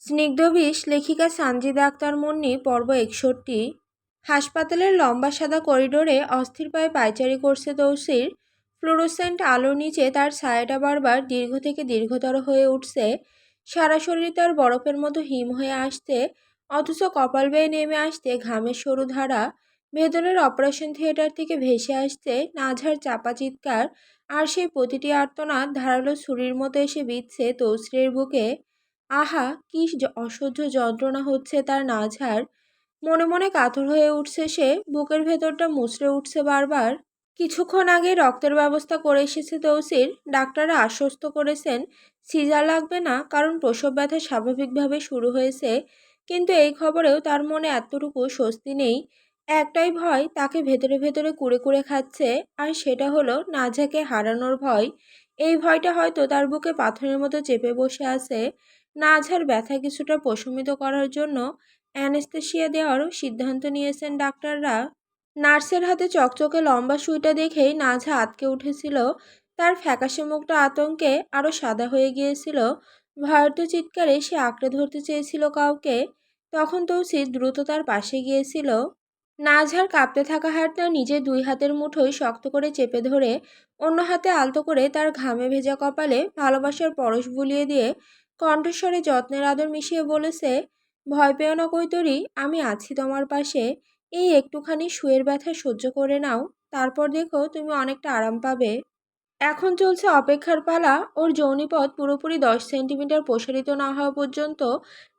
স্নিগ্ধবিষ লেখিকা সানজিদা আক্তার মুন্নি পর্ব ৬১। হাসপাতালের লম্বা সাদা করিডোরে অস্থির পায়ে পায়চারি করছে তৌসির। ফ্লুরোসেন্ট আলোর নিচে তার ছায়াটা বারবার দীর্ঘ থেকে দীর্ঘতর হয়ে উঠছে। সারা শরীর তার বরফের মতো হিম হয়ে আসছে, অথচ কপাল বেয়ে নেমে আসতে ঘামের সরু ধারা। ভেতরের অপারেশন থিয়েটার থেকে ভেসে আসছে নাঝার চাপা চিৎকার, আর সেই প্রতিটি আর্তনাদ ধারালো ছুরির মতো এসে বিঁধছে তৌসিরের বুকে। আহা, কি অসহ্য যন্ত্রণা হচ্ছে তার নাঝার। মনে মনে কাতর হয়ে উঠছে সে, বুকের ভেতরটা মুচড়ে উঠছে বারবার। কিছুক্ষণ আগে রক্তের ব্যবস্থা করে এসেছে তৌসির। ডাক্তাররা আশ্বস্ত করেছেন সিজার লাগবে না, কারণ প্রসব ব্যথা স্বাভাবিকভাবে শুরু হয়েছে। কিন্তু এই খবরেও তার মনে এতটুকু স্বস্তি নেই। একটাই ভয় তাকে ভেতরে ভেতরে কুরে কুরে খাচ্ছে, আর সেটা হলো নাঝাকে হারানোর ভয়। এই ভয়টা হয়তো তার বুকে পাথরের মতো চেপে বসে আছে। নাঝার ব্যথা কিছুটা প্রশমিত করার জন্য অ্যানেস্থেসিয়া দেওয়ারও সিদ্ধান্ত নিয়েছেন ডাক্তাররা। নার্সের হাতে চকচকে লম্বা সুইটা দেখেই নাঝা আঁতকে উঠেছিল। তার ফ্যাকাশে মুখটা আতঙ্কে আরো সাদা হয়ে গিয়েছিল। ভয়ার্ত চিৎকারে সে আঁকড়ে ধরতে চেয়েছিল কাউকে। তখন তৌসির দ্রুত তার পাশে গিয়েছিল। নাঝার কাঁপতে থাকা হাতটা নিজের দুই হাতের মুঠোয় শক্ত করে চেপে ধরে অন্য হাতে আলতো করে তার ঘামে ভেজা কপালে ভালোবাসার পরশ বুলিয়ে দিয়ে কণ্ঠস্বরে যত্নের আদর মিশিয়ে বলেছে, ভয় পেও না কৈতরী, আমি আছি তোমার পাশে। এই একটুখানি শুয়ের ব্যথা সহ্য করে নাও, তারপর দেখো তুমি অনেকটা আরাম পাবে। এখন চলছে অপেক্ষার পালা। ওর যৌনিপথ পুরোপুরি 10 সেন্টিমিটার প্রসারিত না হওয়া পর্যন্ত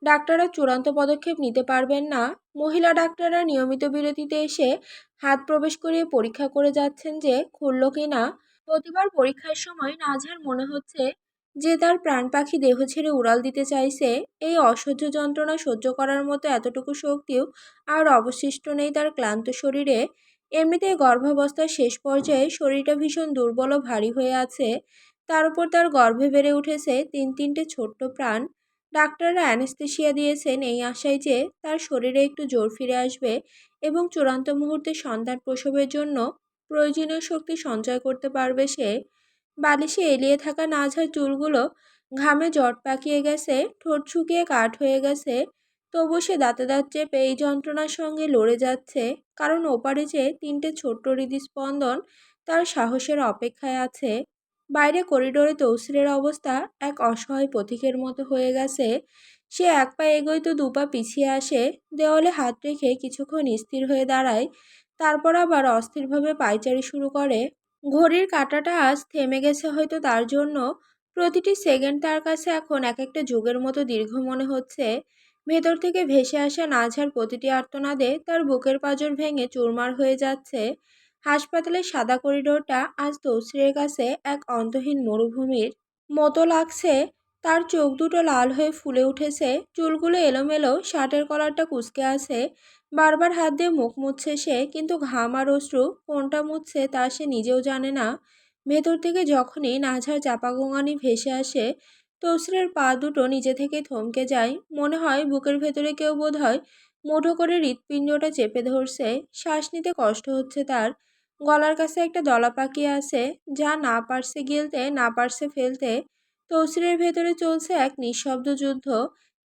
ডাক্তাররা চূড়ান্ত পদক্ষেপ নিতে পারবেন না। মহিলা ডাক্তাররা নিয়মিত বিরতিতে এসে হাত প্রবেশ করিয়ে পরীক্ষা করে যাচ্ছেন যে খুলল কি না। প্রতিবার পরীক্ষার সময় নাঝার মনে হচ্ছে যে তার প্রাণ পাখি দেহ ছেড়ে উড়াল দিতে চাইছে। এই অসহ্য যন্ত্রণা সহ্য করার মতো এতটুকু শক্তিও আর অবশিষ্ট নেই তার ক্লান্ত শরীরে। এমনিতেই গর্ভাবস্থার শেষ পর্যায়ে শরীরটা ভীষণ দুর্বল ও ভারী হয়ে আছে। তার উপর তার গর্ভে বেড়ে উঠেছে তিনটে ছোট্ট প্রাণ। ডাক্তাররা অ্যানেস্থেসিয়া দিয়েছেন এই আশায় যে তার শরীরে একটু জোর ফিরে আসবে এবং চূড়ান্ত মুহূর্তে সন্তান প্রসবের জন্য প্রয়োজনীয় শক্তি সঞ্চয় করতে পারবে সে। বালিশে এলিয়ে থাকা নাঝার চুলগুলো ঘামে জট পাকিয়ে গেছে, ঠোঁট শুকিয়ে কাঠ হয়ে গেছে। তবু সে দাঁতে দাঁত চেপে এই যন্ত্রণার সঙ্গে লড়ে যাচ্ছে, কারণ ওপারে যে তিনটে ছোট্ট হৃদস্পন্দন তার সাহসের অপেক্ষায় আছে। বাইরে করিডোরে তৌসিরের অবস্থা এক অসহায় পথিকের মতো হয়ে গেছে। সে এক পা এগোয় তো দুপা পিছিয়ে আসে, দেওয়ালে হাত রেখে কিছুক্ষণ স্থির হয়ে দাঁড়ায়, তারপর আবার অস্থিরভাবে পায়চারি শুরু করে। ঘড়ির কাঁটাটা আজ থেমে গেছে হয়তো তার জন্য। প্রতিটি সেকেন্ড তার কাছে এখন এক একটা যুগের মতো দীর্ঘ মনে হচ্ছে। ভেতর থেকে ভেসে আসা নাঝার প্রতিটি আর্তনাদে তার বুকের পাঁজর ভেঙে চুরমার হয়ে যাচ্ছে। হাসপাতালের সাদা করিডোরটা আজ তৌসিরের কাছে এক অন্তহীন মরুভূমির মতো লাগছে। তার চোখ দুটো লাল হয়ে ফুলে উঠেছে, চুলগুলো এলোমেলো, শার্টের কলারটা কুঁচকে আছে। বারবার হাত দিয়ে মুখ মুছছে সে, কিন্তু ঘাম আর অশ্রু কোনটা মুছছে তা সে নিজেও জানে না। ভেতর থেকে যখনই নাঝার চাপা গোঙানি ভেসে আসে, তৌসিরের পা দুটো নিজে থেকে থমকে যায়। মনে হয় বুকের ভেতরে কেউ বোধহয় মুঠো করে হৃৎপিণ্ডটা চেপে ধরছে। শ্বাস নিতে কষ্ট হচ্ছে তার। গলার কাছে একটা দলা পাকিয়ে আছে, যা না পারছে গিলতে, না পারছে ফেলতে। তৌসিরের ভেতরে চলছে এক নিঃশব্দ যুদ্ধ।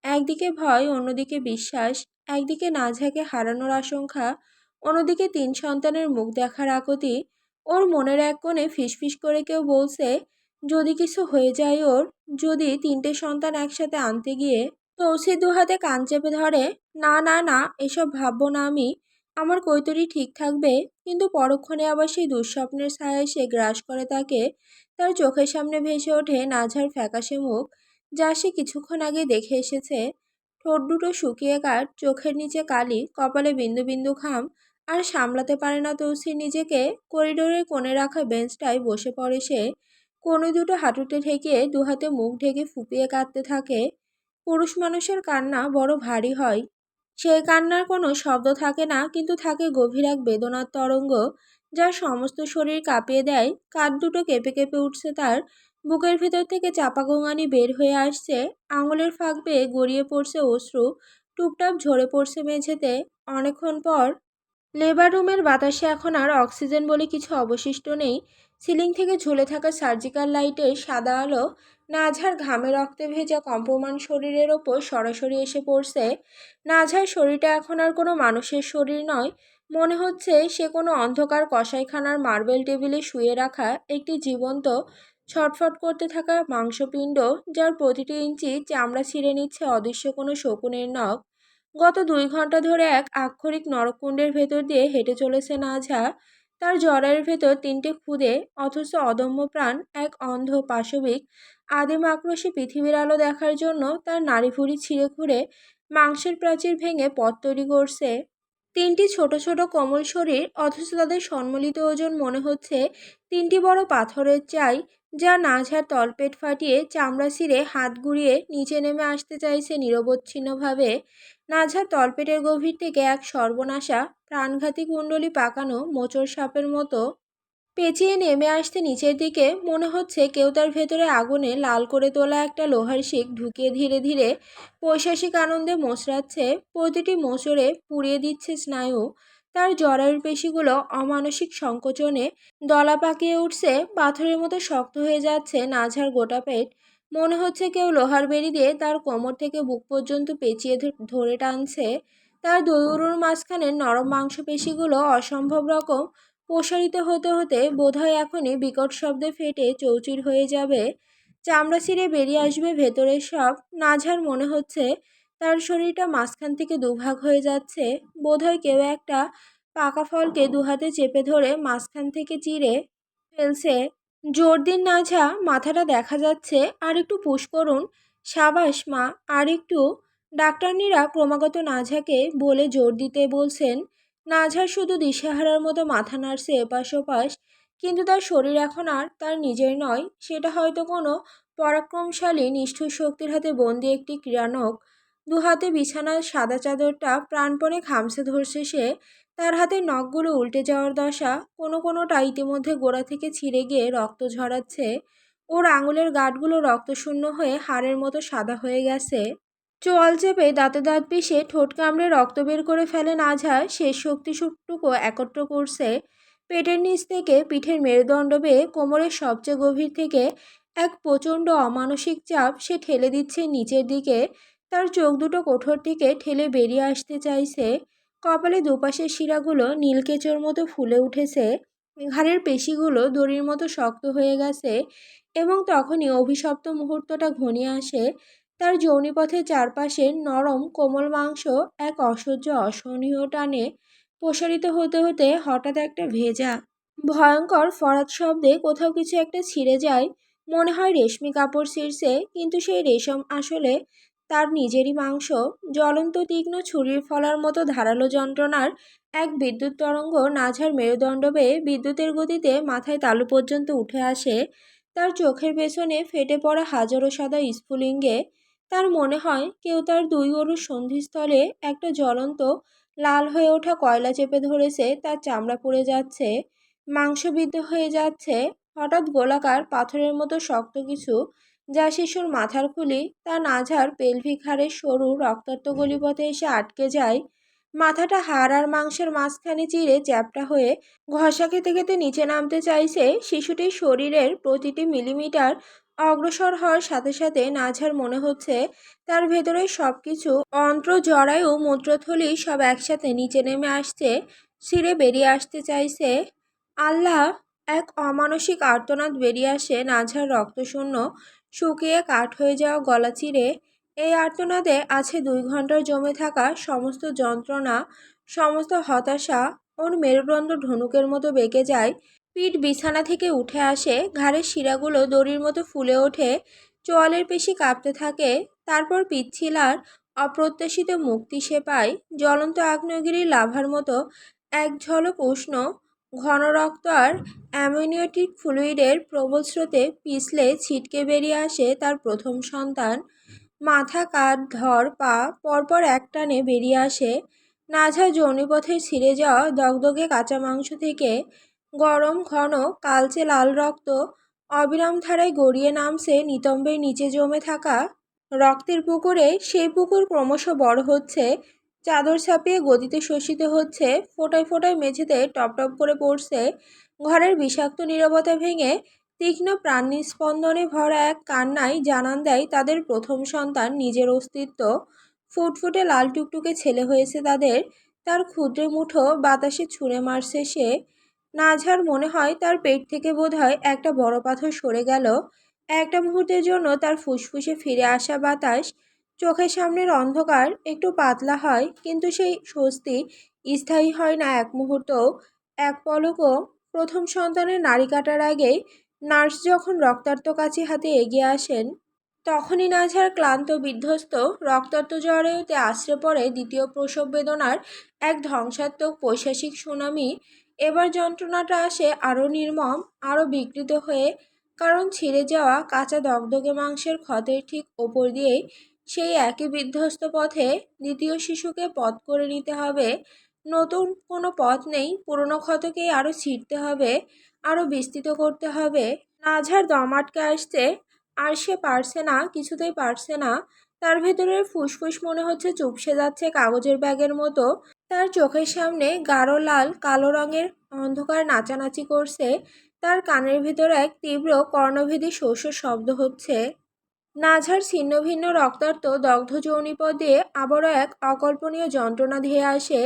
একদিকে ভয়, অন্যদিকে বিশ্বাস। একদিকে নাঝাকে হারানোর আশঙ্কা, অন্যদিকে 3 সন্তানের মুখ দেখার আকুতি। ওর মনের এক কোণে ফিসফিস করে কেউ বলছে, যদি কিছু হয়ে যায় ওর, যদি 3টে সন্তান একসাথে আনতে গিয়ে। তৌসির দুহাতে কান চেপে ধরে, না না না, এসব ভাববো না আমি। আমার কৈতরী ঠিক থাকবে। কিন্তু পরক্ষণে আবার সেই দুঃস্বপ্নের ছায়া এসে গ্রাস করে তাকে। তার চোখের সামনে ভেসে ওঠে নাঝার ফ্যাকাশে মুখ, যা সে কিছুক্ষণ আগে দেখে এসেছে। ঠোঁট দুটো শুকিয়ে কাঠ, চোখের নিচে কালি, কপালে বিন্দু বিন্দু ঘাম। আর সামলাতে পারে না তৌসির নিজেকে। করিডোরের কোণে রাখা বেঞ্চটায় বসে পড়ে সে। কনুই দুটো হাঁটুতে ঠেকিয়ে দুহাতে মুখ ঢেকে ফুপিয়ে কাঁদতে থাকে। পুরুষ মানুষের কান্না বড় ভারী হয়। সেই কান্নার কোনো শব্দ থাকে না, কিন্তু থাকে গভীর এক বেদনার তরঙ্গ, যা সমস্ত শরীর কাঁপিয়ে দেয়। কাঁধ দুটো কেঁপে কেঁপে উঠছে তার। বুকের ভেতর থেকে চাপা গোঙানি বের হয়ে আসছে, আঙুলের ফাঁক বেয়ে গড়িয়ে পড়ছে অশ্রু, টুপটাপ ঝরে পড়ছে মেঝেতে। অনেকক্ষণ পর লেবার রুমের বাতাসে এখন আর অক্সিজেন বলে কিছু অবশিষ্ট নেই। সিলিং থেকে ঝুলে থাকা সার্জিক্যাল লাইটের সাদা আলো নাঝার ঘামে রক্তে ভেজা কম্পমান শরীরের ওপর সরাসরি এসে পড়ছে। নাঝার শরীরটা এখন আর কোনো মানুষের শরীর নয়, মনে হচ্ছে সে কোনো অন্ধকার কসাইখানার মার্বেল টেবিলে শুয়ে রাখা একটি জীবন্ত, ছটফট করতে থাকা মাংসপিণ্ড, যার প্রতিটি ইঞ্চি চামড়া ছিঁড়ে নিচ্ছে অদৃশ্য কোনো শকুনের নখ। গত 2 ঘন্টা ধরে এক আক্ষরিক নরককুণ্ডের ভেতর দিয়ে হেঁটে চলেছে নাঝা। তার জরায়ের ভেতর 3টে ক্ষুদে অথচ অদম্য প্রাণ এক অন্ধ পাশবিক আদিম আক্রোশে পৃথিবীর আলো দেখার জন্য তার নাড়িভুড়ি ছিঁড়ে খুঁড়ে মাংসের প্রাচীর ভেঙে পথ তৈরি করছে। 3টি ছোট ছোট কোমল শরীর, অথচ তাদের সম্মিলিত ওজন মনে হচ্ছে 3টি বড় পাথরের চাই, যা নাঝার তলপেট ফাটিয়ে চামড়া ছিঁড়ে হাত ঘুরিয়ে নিচে নেমে আসতে চাইছে নিরবচ্ছিন্নভাবে। নাঝার তলপেটের গভীর থেকে এক সর্বনাশা প্রাণঘাতী কুণ্ডলী পাকানো মোচড় সাপের মতো পেঁচিয়ে নেমে আসতে নিচের দিকে। মনে হচ্ছে কেউ তার ভেতরে আগুনে লাল করে তোলা একটা লোহার শিক ঢুকিয়ে ধীরে ধীরে পৈশাসিক আনন্দে মোচড়াচ্ছে, প্রতিটি মোচড়ে পুড়িয়ে দিচ্ছে স্নায়ু। তার জরায়ুর পেশিগুলো অমানসিক সংকোচনে দলা পাকিয়ে উঠছে, পাথরের মতো শক্ত হয়ে যাচ্ছে নাঝার গোটা পেট। মনে হচ্ছে কেউ লোহার বেড়ি দিয়ে তার কোমর থেকে বুক পর্যন্ত পেঁচিয়ে ধরে টানছে। তার দুই উরুর মাঝখানের নরম মাংসপেশিগুলো অসম্ভব রকম প্রসারিত হতে হতে বোধহয় এখনই বিকট শব্দে ফেটে চৌচির হয়ে যাবে, চামড়া ছিঁড়ে বেরিয়ে আসবে ভেতরের সব। নাঝার মনে হচ্ছে তার শরীরটা মাঝখান থেকে দুভাগ হয়ে যাচ্ছে, বোধহয় কেউ একটা পাকা ফলকে দুহাতে চেপে ধরে মাঝখান থেকে চিরে ফেলছে। জোর দিন নাঝা, মাথাটা দেখা যাচ্ছে, আর একটু পুশ করুন, সাবাস মা, আর একটু। ডাক্তারনিরা ক্রমাগত নাঝাকে বলে জোর দিতে বলছেন। নাঝার শুধু দিশেহারার মতো মাথা নাড়ছে এপাশ ওপাশ, কিন্তু তার শরীর এখন আর তার নিজের নয়, সেটা হয়তো কোনো পরাক্রমশালী নিষ্ঠুর শক্তির হাতে বন্দি একটি ক্রীড়ানক। দুহাতে বিছানার সাদা চাদরটা প্রাণপণে খামছে ধরছে সে। তার হাতের নখগুলো উল্টে যাওয়ার দশা, কোনোটা ইতিমধ্যে গোড়া থেকে ছিঁড়ে গিয়ে রক্ত ঝরাচ্ছে। ওর আঙুলের গাঁটগুলো রক্তশূন্য হয়ে হাড়ের মতো সাদা হয়ে গেছে। চোয়াল চেপে দাঁতে দাঁত পিষে ঠোঁট কামড়ে রক্ত বের করে ফেলে নাঝা শেষ শক্তিটুকু একত্র করছে। পেটের নিচ থেকে পিঠের মেরুদণ্ড বেয়ে কোমরের সবচেয়ে গভীর থেকে এক প্রচণ্ড অমানসিক চাপ সে ঠেলে দিচ্ছে নিচের দিকে। তার চোখ দুটো কোঠর থেকে ঠেলে বেরিয়ে আসতে চাইছে। কপালে দুপাশের শিরাগুলো নীলকেচোর মতো ফুলে উঠেছে, ঘাড়ের পেশিগুলো দড়ির মতো শক্ত হয়ে গেছে। এবং তখনই অভিশপ্ত মুহূর্তটা ঘনিয়ে আসে। তার যৌনিপথের চারপাশের নরম কোমল মাংস এক অসহ্য অসহনীয় টানে প্রসারিত হতে হতে হঠাৎ একটা ভেজা ভয়ঙ্কর ফরাদ শব্দে কোথাও কিছু একটা ছিঁড়ে যায়। মনে হয় রেশমি কাপড় ছিঁড়ছে, কিন্তু সেই রেশম আসলে তার নিজেরই মাংস। জ্বলন্ত তীক্ষ্ণ ছুরির ফলার মতো ধারালো যন্ত্রণার এক বিদ্যুৎ তরঙ্গ নাঝার মেরুদণ্ড বেয়ে বিদ্যুতের গতিতে মাথায় তালু পর্যন্ত উঠে আসে। তার চোখের পেছনে ফেটে পড়া হাজারো সাদা স্ফুলিঙ্গে তার মনে হয় কেউ তার দুই গরুর সন্ধিস্থলে একটা জ্বলন্ত লাল হয়ে ওঠা কয়লা চেপে ধরেছে। তার চামড়া পুড়ে যাচ্ছে, মাংসবিদ্ধ হয়ে যাচ্ছে। হঠাৎ গোলাকার পাথরের মতো শক্ত কিছু, যা শিশুর মাথার খুলি, তা নাঝার পেলভিক হাড়ের সরু রক্তাক্ত গলিপথে এসে আটকে যায়। মাথাটা হাড় আর মাংসের মাঝখানে চিরে চ্যাপ্টা হয়ে ঘষা খেতে খেতে নিচে নামতে চাইছে। শিশুটির শরীরের প্রতিটি মিলিমিটার অগ্রসর হওয়ার সাথে সাথে নাঝার মনে হচ্ছে তার ভেতরের সব কিছু, অন্ত্র, জরায়ু, মূত্রথলি সব একসাথে নিচে নেমে আসছে, ছিঁড়ে বেরিয়ে আসতে চাইছে। আল্লাহ! এক অমানসিক আর্তনাদ বেরিয়ে আসে নাঝার রক্তশূন্য, শুকিয়ে কাঠ হয়ে যাওয়া গলা চিরে। এই আর্তনাদে আছে 2 ঘন্টার জমে থাকা সমস্ত যন্ত্রণা, সমস্ত হতাশা। ওর মেরুদণ্ড ধনুকের মতো বেঁকে যায়, পিঠ বিছানা থেকে উঠে আসে, ঘাড়ের শিরাগুলো দড়ির মতো ফুলে ওঠে, চোয়ালের পেশি কাঁপতে থাকে। তারপর পিচ্ছিলার অপ্রত্যাশিত মুক্তি সে পায়। জ্বলন্ত আগ্নেয়গিরির লাভার মতো এক ঝলক উষ্ণ ঘন রক্ত আর অ্যামনিওটিক ফ্লুইডের প্রবল স্রোতে পিছলে ছিটকে বেরিয়ে আসে তার প্রথম সন্তান। মাথা, কাঁধ, ধর, পা পরপর একটানে বেরিয়ে আসে নাঝার যৌনিপথের ছিঁড়ে যাওয়া দগদগে কাঁচা মাংস থেকে। গরম ঘন কালচে লাল রক্ত অবিরাম ধারায় গড়িয়ে নামছে নিতম্বের নিচে জমে থাকা রক্তের পুকুরে। সেই পুকুর ক্রমশ বড় হচ্ছে, চাদর ছাপিয়ে গদিতে শোষিত হচ্ছে, ফোঁটায় ফোঁটায় মেঝেতে টপ টপ করে পড়ছে। ঘরের বিষাক্ত নীরবতা ভেঙে তীক্ষ্ণ প্রাণস্পন্দনে ভরা এক কান্নায় জানান দেয় তাদের প্রথম সন্তান নিজের অস্তিত্ব। ফুটফুটে লাল টুকটুকে ছেলে হয়েছে তাদের। তার ক্ষুদ্র মুঠো বাতাসে ছুঁড়ে মারছে সে। নাঝার মনে হয় তার পেট থেকে বোধহয় একটা বড় পাথর সরে গেল। একটা মুহূর্তের জন্য তার ফুসফুসে ফিরে আসা বাতাস, চোখের সামনের অন্ধকার একটু পাতলা হয়, কিন্তু সেই স্বস্তি স্থায়ী হয় না এক মুহূর্তও, এক পলকও। প্রথম সন্তানের নাড়ি কাটার আগে নার্স যখন রক্তাক্ত কাঁচি হাতে এগিয়ে আসেন, তখনই নাঝার ক্লান্ত বিধ্বস্ত রক্তাক্ত জরায়ুতে আছড়ে পড়ে দ্বিতীয় প্রসব বেদনার এক ধ্বংসাত্মক পৈশাচিক সুনামি। এবার যন্ত্রণাটা আসে আরও নির্মম, আরও বিকৃত হয়ে, কারণ ছিঁড়ে যাওয়া কাঁচা দগদগে মাংসের ক্ষতের ঠিক ওপর দিয়েই সেই একই বিধ্বস্ত পথে দ্বিতীয় শিশুকে পথ করে নিতে হবে। নতুন কোনো পথ নেই, পুরনো ক্ষতকেই আরও ছিঁড়তে হবে, আরও বিস্তৃত করতে হবে। নাঝার দম আটকে আসছে, আর সে পারছে না, কিছুতেই পারছে না। তার ভেতরের ফুসফুস মনে হচ্ছে চুপসে যাচ্ছে কাগজের ব্যাগের মতো। তার চোখের সামনে গাঢ় লাল কালো রঙের অন্ধকার নাচানাচি করছে। তার কানের ভেতর এক তীব্র কর্ণভেদী শস্য শব্দ হচ্ছে। নাঝার ছিন্ন ভিন্ন রক্তাক্ত দগ্ধ যৌনিপদ দিয়ে আবারও এক অকল্পনীয় যন্ত্রণা ধেয়ে আসে।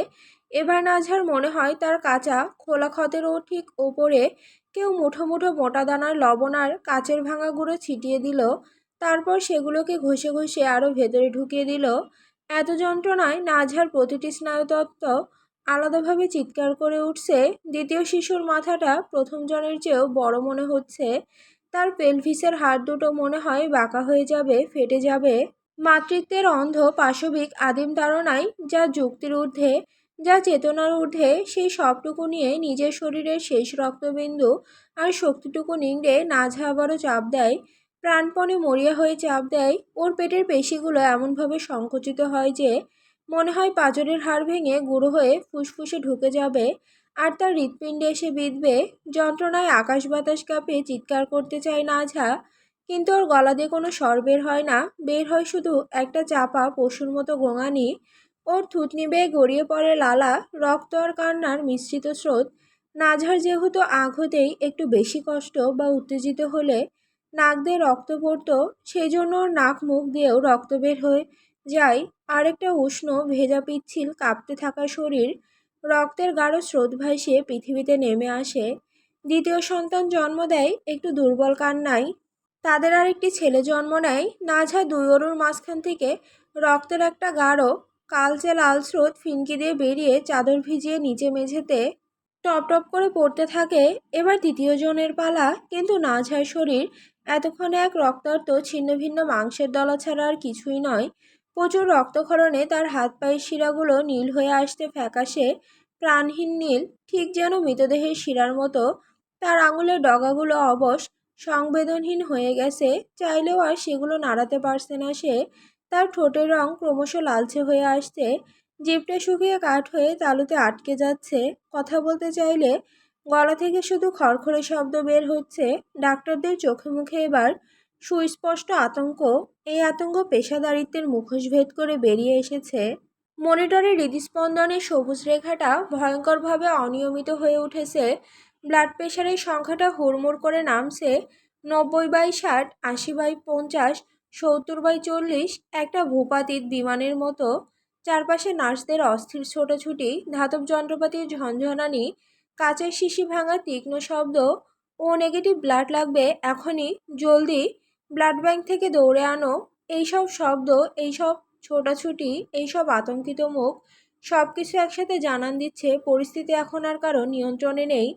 এবার নাঝার মনে হয় তার কাঁচা খোলা ক্ষতেরও ঠিক ওপরে কেউ মুঠো মুঠো মোটা দানার লবণ আর কাচের ভাঙা গুঁড়ো ছিটিয়ে দিল। তারপর সেগুলোকে ঘষে ঘষে আরও ভেতরে ঢুকিয়ে দিল। এত যন্ত্রণায় নাঝার প্রতিটি স্নায়ুতত্ত্ব আলাদাভাবে চিৎকার করে উঠছে। দ্বিতীয় শিশুর মাথাটা প্রথম জনের চেয়েও বড় মনে হচ্ছে। তার পেলভিসের হাড় দুটো মনে হয় বাঁকা হয়ে যাবে, ফেটে যাবে। মাতৃত্বের অন্ধ পাশবিক আদিম তাড়নায়, যা যুক্তির ঊর্ধ্বে, যা চেতনার ঊর্ধ্বে, সেই সবটুকু নিয়ে নিজের শরীরের শেষ রক্তবিন্দু আর শক্তিটুকু নিংড়ে নাঝা আবারও চাপ দেয়, প্রাণপণে মরিয়া হয়ে চাপ দেয়। ওর পেটের পেশিগুলো এমনভাবে সংকুচিত হয় যে মনে হয় পাঁজরের হাড় ভেঙে গুঁড়ো হয়ে ফুসফুসে ঢুকে যাবে, আর তার হৃৎপিণ্ডে এসে বিঁধবে। যন্ত্রণায় আকাশ বাতাস কাঁপিয়ে চিৎকার করতে চায় নাঝা, কিন্তু ওর গলা দিয়ে কোনো স্বর বের হয় না, বের হয় শুধু একটা চাপা পশুর মতো গোঙানি। ওর থুতনি বেয়ে গড়িয়ে পড়ে লালা, রক্ত আর কান্নার মিশ্রিত স্রোত। নাঝার যেহেতু আগ হতেই একটু বেশি কষ্ট বা উত্তেজিত হলে নাক দিয়ে রক্ত পড়তো, সেই জন্য ওর নাক মুখ দিয়েও রক্ত বের হয়ে যায়। আরেকটা উষ্ণ ভেজা পিচ্ছিল কাঁপতে থাকা শরীর, রক্তের গাঢ় স্রোত ভাসিয়ে পৃথিবীতে নেমে আসে। দ্বিতীয় সন্তান জন্ম দেয় একটু দুর্বল কান্নায়। তাদের আরেকটি ছেলে জন্ম নেয়। নাঝা দুই অরুর মাঝখান থেকে রক্তের একটা গাঢ় কালচে লাল স্রোত ফিনকি দিয়ে বেরিয়ে চাদর ভিজিয়ে নিচে মেঝেতে টপ টপ করে পড়তে থাকে। এবার তৃতীয় জনের পালা, কিন্তু নাঝার শরীর এতক্ষণে এক রক্তাক্ত ছিন্ন ভিন্ন মাংসের দলা ছাড়া আর কিছুই নয়। প্রচুর রক্তক্ষরণে তার হাত পায়ের শিরাগুলো নীল হয়ে আসতে ফ্যাকাশে প্রাণহীন নীল, ঠিক যেন মৃতদেহের শিরার মতো। তার আঙুলের ডগাগুলো অবশ, সংবেদনহীন হয়ে গেছে, চাইলেও আর সেগুলো নাড়াতে পারছে না সে। তার ঠোঁটের রং ক্রমশ লালচে হয়ে আসছে, জিভটা শুকিয়ে কাঠ হয়ে তালুতে আটকে যাচ্ছে। কথা বলতে চাইলে গলা থেকে শুধু খড়খড়ে শব্দ বের হচ্ছে। ডাক্তারদের চোখে মুখে এবার সুস্পষ্ট আতঙ্ক। এই আতঙ্ক পেশাদারিত্বের মুখোশ ভেদ করে বেরিয়ে এসেছে। মনিটরে হৃদস্পন্দনের সবুজ রেখাটা ভয়ঙ্করভাবে অনিয়মিত হয়ে উঠেছে। ব্লাড প্রেশারের সংখ্যাটা হুড়মুড় করে নামছে 90/60, 80/50, 70/40, একটা ভূপাতিত বিমানের মতো। চারপাশে নার্সদের অস্থির ছোটাছুটি, ধাতব যন্ত্রপাতির ঝনঝনানি, কাচের শিশি ভাঙা তীক্ষ্ণ শব্দ। ও নেগেটিভ ব্লাড লাগবে এখনই, জলদি ব্লাড ব্যাংক থেকে দৌড়ে আনো। এইসব শব্দ, এইসব ছোটাছুটি, এইসব আতঙ্কিত মুখ, সব কিছু একসাথে জানান দিচ্ছে পরিস্থিতি এখন আর কারো নিয়ন্ত্রণে নেই।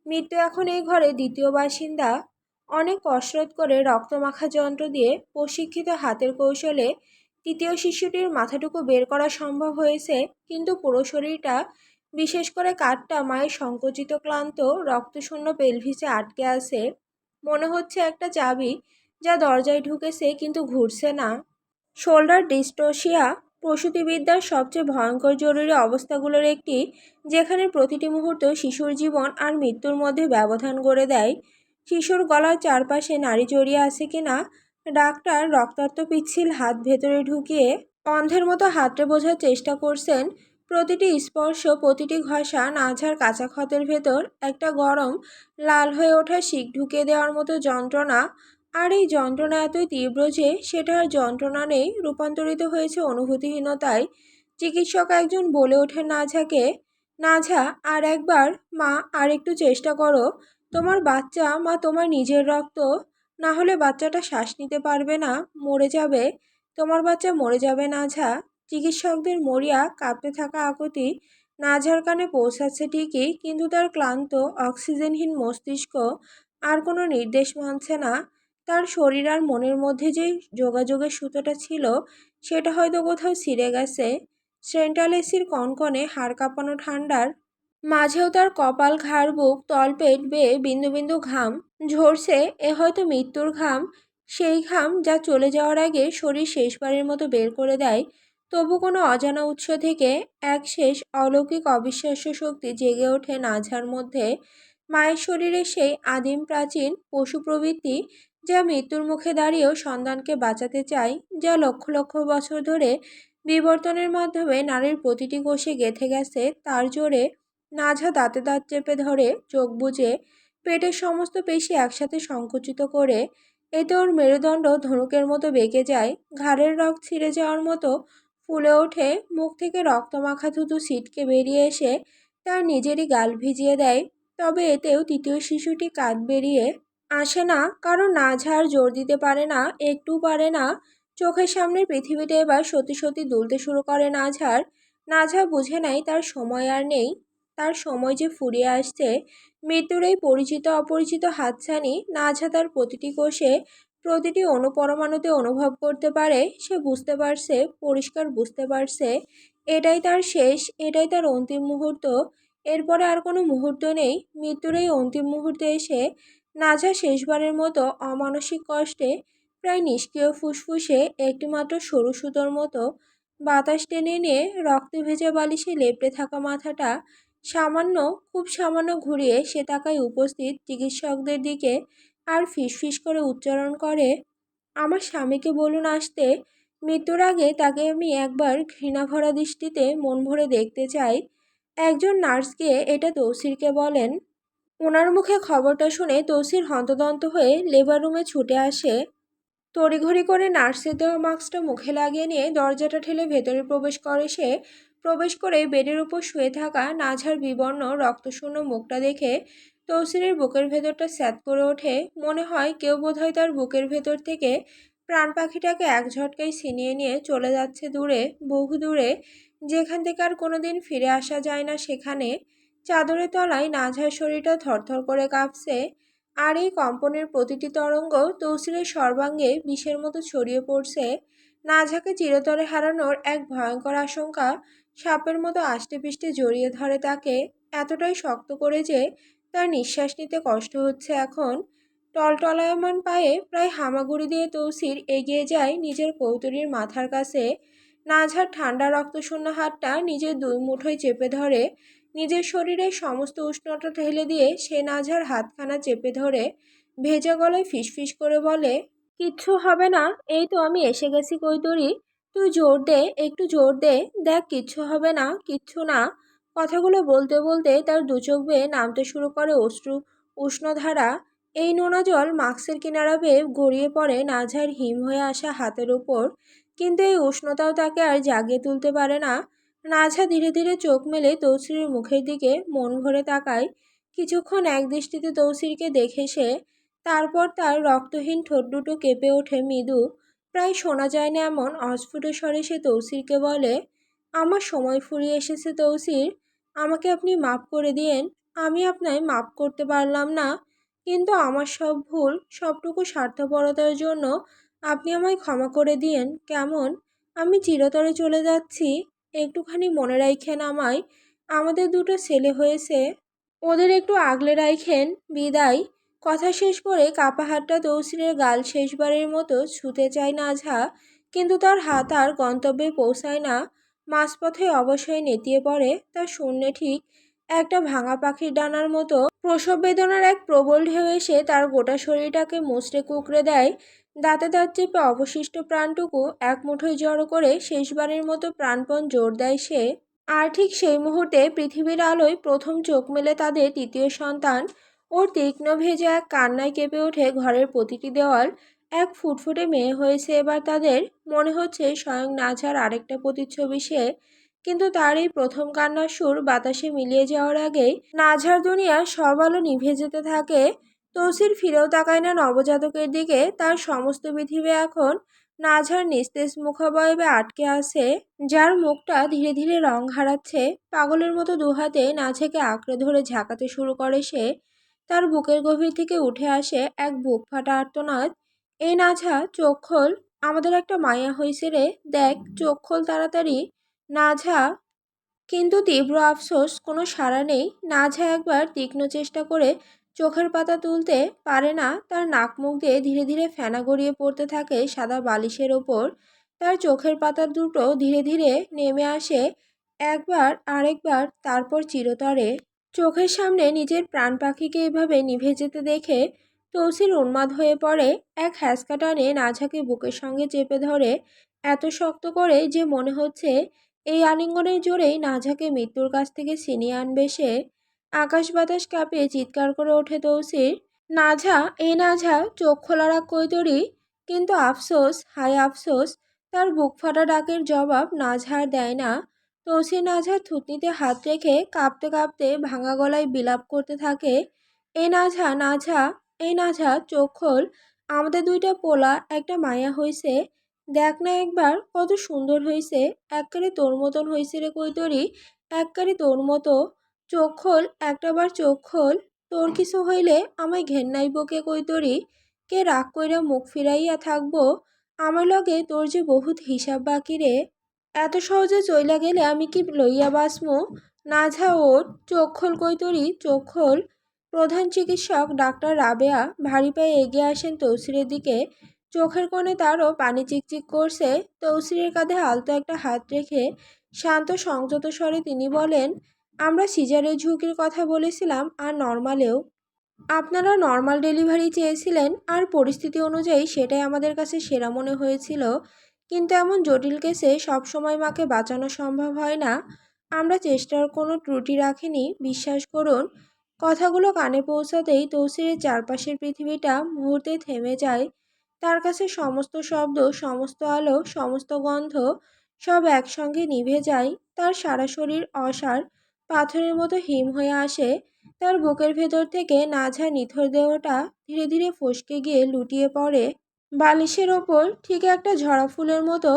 মৃত্যু এখন এই ঘরে দ্বিতীয় বাসিন্দা। অনেক কসরত করে রক্তমাখা যন্ত্র দিয়ে প্রশিক্ষিত হাতের কৌশলে তৃতীয় শিশুটির মাথাটুকু বের করা সম্ভব হয়েছে, কিন্তু পুরো শরীরটা, বিশেষ করে কাঁধটা মায়ের সংকুচিত ক্লান্ত রক্তশূন্য পেলভিসে আটকে আছে। মনে হচ্ছে একটা চাবি যা দরজায় ঢুকেছে কিন্তু ঘুরছে না। শোল্ডার ডিস্টোসিয়া প্রসূতিবিদ্যার সবচেয়ে ভয়ঙ্কর জরুরি অবস্থাগুলোর একটি, যেখানে প্রতিটি মুহূর্ত শিশুর জীবন আর মৃত্যুর মধ্যে ব্যবধান গড়ে দেয়। শিশুর গলার চারপাশে নাড়ি জড়িয়ে আছে কিনা ডাক্তার রক্তাক্ত পিচ্ছিল হাত ভেতরে ঢুকিয়ে অন্ধের মতো হাতড়ে বোঝার চেষ্টা করছেন। প্রতিটি স্পর্শ, প্রতিটি ঘষা নাঝার কাঁচা ক্ষতের ভেতর একটা গরম লাল হয়ে ওঠা শিক ঢুকিয়ে দেওয়ার মতো যন্ত্রণা। আর এই যন্ত্রণা এতই তীব্র যে সেটা আর যন্ত্রণা নেই, রূপান্তরিত হয়েছে অনুভূতিহীনতায়। চিকিৎসক একজন বলে ওঠেন নাঝাকে, নাঝা আর একবার, মা আর একটু চেষ্টা করো, তোমার বাচ্চা, মা তোমার নিজের রক্ত, না হলে বাচ্চাটা শ্বাস নিতে পারবে না, মরে যাবে, তোমার বাচ্চা মরে যাবে নাঝা। চিকিৎসকদের মরিয়া কাঁপতে থাকা আকুতি নাঝার কানে পৌঁছাচ্ছে ঠিকই, কিন্তু তার ক্লান্ত অক্সিজেনহীন মস্তিষ্ক আর কোনো নির্দেশ মানছে না। তার শরীর আর মনের মধ্যে যে যোগাযোগের সুতোটা ছিল সেটা হয়তো কোথাও ছিঁড়ে গেছে। সেন্ট্রাল এসির কনকনে হাড় কাঁপানো ঠান্ডার মাঝেও তার কপাল, ঘাড়, বুক, তলপেট বেয়ে বিন্দু বিন্দু ঘাম ঝরছে। এ হয়তো মৃত্যুর ঘাম, সেই ঘাম যা চলে যাওয়ার আগে শরীর শেষবারের মতো বের করে দেয়। তবু কোনো অজানা উৎস থেকে এক শেষ অলৌকিক অবিশ্বাস্য শক্তি জেগে ওঠে নাঝার মধ্যে। মায়ের শরীরে সেই আদিম প্রাচীন পশু প্রবৃত্তি যা মৃত্যুর মুখে দাঁড়িয়েও সন্তানকে বাঁচাতে চায়, যা লক্ষ লক্ষ বছর ধরে বিবর্তনের মাধ্যমে নারীর প্রতিটি কোষে গেঁথে গেছে। তার জোরে নাঝা দাঁতে দাঁত চেপে ধরে, চোখ বুজে, পেটের সমস্ত পেশি একসাথে সংকুচিত করে। এতে ওর মেরুদণ্ড ধনুকের মতো বেঁকে যায়, ঘাড়ের রগ ছিঁড়ে যাওয়ার মতো ফুলে ওঠে, মুখ থেকে রক্তমাখা থুতু ছিটকে বেরিয়ে এসে তার নিজেরই গাল ভিজিয়ে দেয়। তবে এতেও তৃতীয় শিশুটি কাঁধ বেরিয়ে আসে না, কারণ নাঝা আর জোর দিতে পারে না, একটু পারে না। চোখের সামনের পৃথিবীটা এবার সত্যি সত্যি দুলতে শুরু করে নাঝার। নাঝা বুঝে নেয় তার সময় আর নেই, তার সময় যে ফুরিয়ে আসছে। মৃত্যুর এই পরিচিত অপরিচিত হাতছানি নাঝা তার প্রতিটি কোষে, প্রতিটি অনুপরমাণুতে অনুভব করতে পারে। সে বুঝতে পারছে, পরিষ্কার বুঝতে পারছে, এটাই তার শেষ, এটাই তার অন্তিম মুহূর্ত। এরপরে আর কোনো মুহূর্ত নেই। মৃত্যুর এই অন্তিম মুহূর্তে এসে নাঝা শেষবারের মতো অমানসিক কষ্টে প্রায় নিষ্ক্রিয় ফুসফুসে একটিমাত্র সরু সুতোর মতো বাতাস টেনে নিয়ে রক্তে ভেজা বালিশে লেপ্টে থাকা মাথাটা সামান্য, খুব সামান্য ঘুরিয়ে সে তাকায় উপস্থিত চিকিৎসকদের দিকে আর ফিসফিস করে উচ্চারণ করে, আমার স্বামীকে বলুন আসতে। মৃত্যুর আগে তাকে আমি একবার ঘৃণাভরা দৃষ্টিতে মন ভরে দেখতে চাই। একজন নার্স গিয়ে এটা তৌসিরকে বলেন। ওনার মুখে খবরটা শুনে তৌসির হন্তদন্ত হয়ে লেবার রুমে ছুটে আসে। তড়িঘড়ি করে নার্সের দেওয়া মাস্কটা মুখে লাগিয়ে নিয়ে দরজাটা ঠেলে ভেতরে প্রবেশ করে সে। প্রবেশ করে বেডের উপর শুয়ে থাকা নাঝার বিবর্ণ রক্তশূন্য মুখটা দেখে তৌসিরের বুকের ভেতরটা স্যাঁত করে ওঠে। মনে হয় কেউ বোধহয় তার বুকের ভেতর থেকে প্রাণ পাখিটাকে এক ঝটকায় ছিনিয়ে নিয়ে চলে যাচ্ছে দূরে, বহু দূরে, যেখান থেকে আর কোনোদিন ফিরে আসা যায় না সেখানে। চাদরের তলায় নাঝার শরীরটা থরথর করে কাঁপছে, আর এই কম্পনের প্রতিটি তরঙ্গ তৌসিরের সর্বাঙ্গে বিষের মতো ছড়িয়ে পড়ছে। নাঝাকে চিরতরে হারানোর এক ভয়ঙ্কর আশঙ্কা সাপের মতো আষ্টেপৃষ্টে জড়িয়ে ধরে তাকে, এতটাই শক্ত করে যে তার নিঃশ্বাস নিতে কষ্ট হচ্ছে এখন। টলটলায়মান পায়ে প্রায় হামাগুড়ি দিয়ে তৌসির এগিয়ে যায় নিজের কৌতরির মাথার কাছে। নাঝার ঠান্ডা রক্তশূন্য হাতটা নিজের দুই মুঠোয় চেপে ধরে, নিজের শরীরের সমস্ত উষ্ণতা ঠেলে দিয়ে সে নাঝার হাতখানা চেপে ধরে ভেজা গলায় ফিসফিস করে বলে, কিচ্ছু হবে না, এই তো আমি এসে গেছি কৈতরি, তুই জোর দে, একটু জোর দে, দেখ কিচ্ছু হবে না, কিচ্ছু না। কথাগুলো বলতে বলতে তার দু চোখ বেয়ে নামতে শুরু করে অশ্রু উষ্ণধারা। এই নোনা জল মাস্কের কিনারা বেয়ে গড়িয়ে পড়ে নাঝার হিম হয়ে আসা হাতের উপর, কিন্তু এই উষ্ণতাও তাকে আর জাগিয়ে তুলতে পারে না। নাঝা ধীরে ধীরে চোখ মেলে তৌসিরের মুখের দিকে মন ভরে তাকায়। কিছুক্ষণ এক দৃষ্টিতে তৌসিরকে দেখে সে, তারপর তার রক্তহীন ঠোঁট দুটো কেঁপে ওঠে মৃদু, প্রায় শোনা যায় না এমন অস্ফুট স্বরে সে তৌসিরকে বলে, আমার সময় ফুরিয়ে এসেছে তৌসির, আমাকে আপনি মাফ করে দিয়েন। আমি আপনায় মাফ করতে পারলাম না, কিন্তু আমার সব ভুল, সবটুকু স্বার্থপরতার জন্য আপনি আমায় ক্ষমা করে দিয়েন কেমন। আমি চিরতরে চলে যাচ্ছি, একটুখানি মনে রাখেন আমায়, আমাদের দুটো ছেলে হয়েছে, ওদের একটু আগলে রাখেন, বিদায়। কথা শেষ করে কাপা হাতটা তৌসিরের গাল শেষবারের মতো ছুঁতে চায় নাঝা, কিন্তু তার হাত আর গন্তব্যে পৌঁছায় না। মাঝপথে অবশ্যই নেতিয়ে পড়ে, তার শূন্যে ঠিক একটা ভাঙা পাখির ডানার মতো প্রসব বেদনার এক প্রবল ঢেউ এসে তার গোটা শরীরটাকে মুচড়ে কুঁকড়ে দেয়। দাঁতে দাঁত চেপে অবশিষ্ট প্রাণটুকু এক মুঠোয় জড়ো করে শেষবারের মতো প্রাণপণ জোর দেয় সে। আর ঠিক সেই মুহূর্তে পৃথিবীর আলোয় প্রথম চোখ মেলে তাদের তৃতীয় সন্তান। ওর তীক্ষ্ণ ভেজা এক কান্নায় কেঁপে ওঠে ঘরের প্রতিটি দেওয়াল। এক ফুটফুটে মেয়ে হয়েছে এবার তাদের। মনে হচ্ছে স্বয়ং নাঝার আরেকটা প্রতিচ্ছবি সে। কিন্তু তার এই প্রথম কান্নার সুর বাতাসে মিলিয়ে যাওয়ার আগেই নাঝার দুনিয়া সব আলো নিভে যেতে থাকে। তৌসির ফিরেও তাকায় না নবজাতকের দিকে। তার সমস্ত পৃথিবী এখন নাঝার নিস্তেজ মুখাবয়বে আটকে আছে, যার মুখটা ধীরে ধীরে রং হারাচ্ছে। পাগলের মতো দুহাতে নাঝাকে আঁকড়ে ধরে ঝাঁকাতে শুরু করে সে। তার বুকের গভীর থেকে উঠে আসে এক বুক ফাটা আর্তনাদ। এই নাঝা, চোখ খোল, আমাদের একটা মায়া হইছে রে, দেখ চোখ খোল তাড়াতাড়ি। নাঝা। কিন্তু তীব্র আফসোস, কোনো সাড়া নেই। নাঝা একবার তীক্ষ্ণ চেষ্টা করে চোখের পাতা তুলতে পারে না। তার নাক মুখ দিয়ে ধীরে ধীরে ফেনা গড়িয়ে পড়তে থাকে সাদা বালিশের ওপর। তার চোখের পাতা দুটো ধীরে ধীরে নেমে আসে, একবার আরেকবার, তারপর চিরতরে। চোখের সামনে নিজের প্রাণ পাখিকে এভাবে নিভে যেতে দেখে তৌসির উন্মাদ হয়ে পড়ে। এক হ্যাঁচকা টানে নাঝাকে বুকের সঙ্গে চেপে ধরে, এত শক্ত করে যে মনে হচ্ছে এই আলিঙ্গনের জোরেই নাঝাকে মৃত্যুর কাছ থেকে ছিনিয়ে আনবে সে। আকাশ বাতাস কাঁপিয়ে চিৎকার করে ওঠে তৌসির, নাঝা, এই নাঝা, চোখ খোলার আগ কৈতরি। কিন্তু আফসোস, হায় আফসোস, তার বুক ফাটা ডাকের জবাব নাঝা আর দেয় না। তৌসির নাঝার থুতনিতে হাত রেখে কাঁপতে কাঁপতে ভাঙা গলায় বিলাপ করতে থাকে, এই নাঝা, নাঝা, এই নাঝা, চোখ খোল, আমাদের দুইটা পোলা একটা মায়া হইছে, দেখ না একবার কত সুন্দর হইছে, এককারে তোর মতন হইছে রে কৈতরি, এককারে তোর মতো। চোখ খোল, একটাবার চোখ খোল, তোর কিছু হইলে আমায় ঘেন্নাইব কে কৈতরি, কে রাগ কইরা মুখ ফিরাইয়া থাকবো, আমার লগে তোর যে বহুত হিসাব বাকি রে, এত সহজে চইলা গেলে আমি কি লইয়া বাঁচমু। নাঝা ওঠ, চোখ খোল কৈতরি, চোখ খোল। প্রধান চিকিৎসক ডাক্তার রাবেয়া ভারী পায়ে এগিয়ে আসেন তৌসিরের দিকে। চোখের কোণে তারও পানি চিকচিক করছে। তৌসিরের কাঁধে আলতো একটা হাত রেখে শান্ত সংযত স্বরে তিনি বলেন, আমরা সিজারের ঝুঁকির কথা বলেছিলাম, আর নর্মালেও। আপনারা নর্মাল ডেলিভারি চেয়েছিলেন, আর পরিস্থিতি অনুযায়ী সেটাই আমাদের কাছে সেরা মনে হয়েছিল। কিন্তু এমন জটিল কেসে সবসময় মাকে বাঁচানো সম্ভব হয় না। আমরা চেষ্টার কোনো ত্রুটি রাখিনি, বিশ্বাস করুন। কথাগুলো কানে পৌঁছাতেই তৌসিরের চারপাশের পৃথিবীটা মুহূর্তে থেমে যায়। তার কাছে সমস্ত শব্দ, সমস্ত আলো, সমস্ত গন্ধ সব একসঙ্গে নিভে যায়। তার সারা শরীর অসাড় পাথরের মতো হিম হয়ে আসে। তার বুকের ভেতর থেকে নাঝার নিথর দেহটা ধীরে ধীরে ফসকে গিয়ে লুটিয়ে পড়ে বালিশের ওপর, ঠিক একটা ঝরা ফুলের মতো,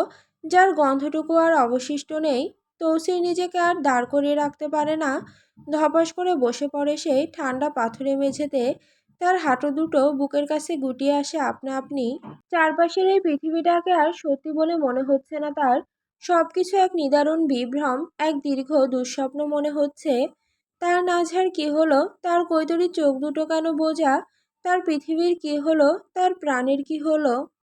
যার গন্ধটুকু আর অবশিষ্ট নেই। তৌসির নিজেকে আর দাঁড় করিয়ে রাখতে পারে না। ধপাস করে বসে পড়ে সেই ঠান্ডা পাথরে মেঝেতে। তার হাঁটু দুটো বুকের কাছে গুটিয়ে আসে আপনা আপনি। চারপাশের এই পৃথিবীটাকে আর সত্যি বলে মনে হচ্ছে না তার। সবকিছু এক নিদারুণ বিভ্রম, এক দীর্ঘ দুঃস্বপ্ন মনে হচ্ছে। তার নাঝার কি হলো, তার কৈতরীর চোখ দুটো কেন বোঝা, তার পৃথিবীর কি হলো, তার প্রাণের কি হলো।